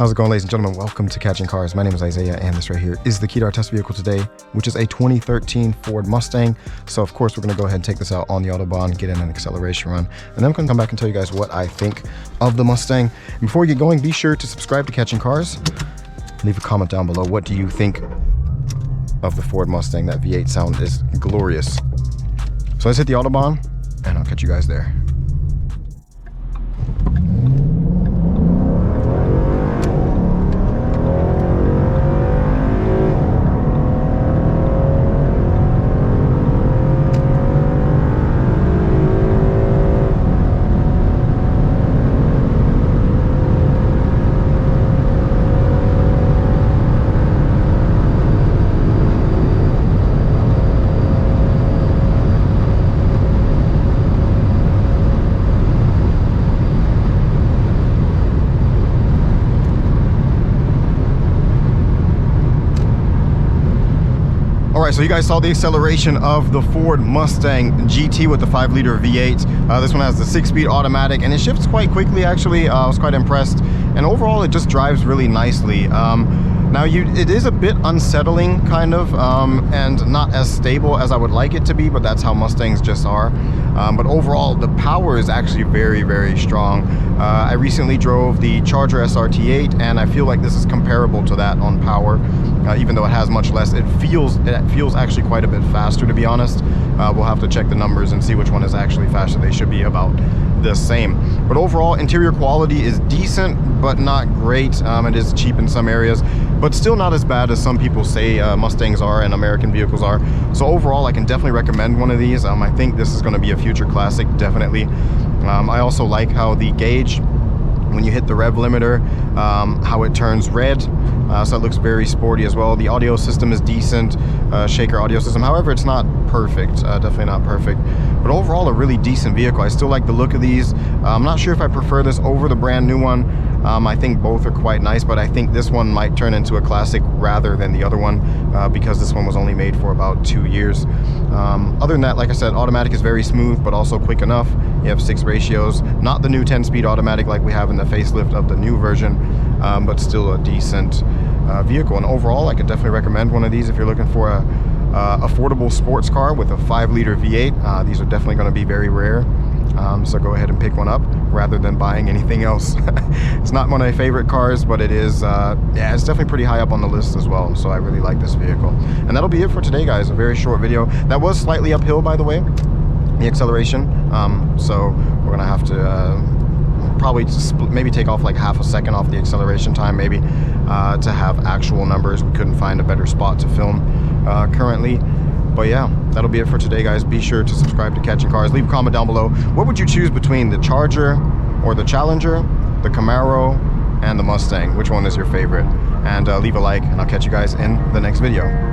How's it going, ladies and gentlemen? Welcome to Catching Cars. My name is Isaiah, and this right here is the key to our test vehicle today, which is a 2013 Ford Mustang. So of course, we're gonna go ahead and take this out on the Autobahn, get in an acceleration run, and then I'm gonna come back and tell you guys what I think of the Mustang. And before we get going, be sure to subscribe to Catching Cars. Leave a comment down below. What do you think of the Ford Mustang? That V8 sound is glorious. So let's hit the Autobahn, and I'll catch you guys there. Alright, so you guys saw the acceleration of the Ford Mustang GT with the 5-liter V8. This one has the 6-speed automatic, and it shifts quite quickly, actually. I was quite impressed. And overall, it just drives really nicely. Now, it is a bit unsettling, kind of, and not as stable as I would like it to be, but that's how Mustangs just are. But overall, the power is actually very, very strong. I recently drove the Charger SRT8, and I feel like this is comparable to that on power. Even though it has much less, it feels actually quite a bit faster, to be honest. We'll have to check the numbers and see which one is actually faster. They should be about the same. But overall, interior quality is decent, but not great. It is cheap in some areas, but still not as bad as some people say Mustangs are and American vehicles are. So overall, I can definitely recommend one of these. I think this is going to be a future classic, definitely. I also like how the gauge, when you hit the rev limiter, how it turns red, so it looks very sporty as well. The audio system is decent, shaker audio system. However, it's not perfect, definitely not perfect, but overall a really decent vehicle. I still like the look of these. I'm not sure if I prefer this over the brand new one. I think both are quite nice, but I think this one might turn into a classic rather than the other one, because this one was only made for about 2 years. Other than that, like I said, automatic is very smooth, but also quick enough. You have 6 ratios, not the new 10-speed automatic like we have in the facelift of the new version, but still a decent vehicle. And overall, I could definitely recommend one of these if you're looking for a affordable sports car with a 5-liter V8. These are definitely going to be very rare. So go ahead and pick one up rather than buying anything else. It's not one of my favorite cars, but it is, yeah, it's definitely pretty high up on the list as well. So I really like this vehicle. And that'll be it for today, guys. A very short video. That was slightly uphill, by the way, the acceleration. So we're gonna have to probably maybe take off like half a second off the acceleration time, maybe, to have actual numbers. We couldn't find a better spot to film currently. But yeah, that'll be it for today, guys. Be sure to subscribe to Catching Cars. Leave a comment down below. What would you choose between the Charger or the Challenger, the Camaro, and the Mustang? Which one is your favorite? And leave a like, and I'll catch you guys in the next video.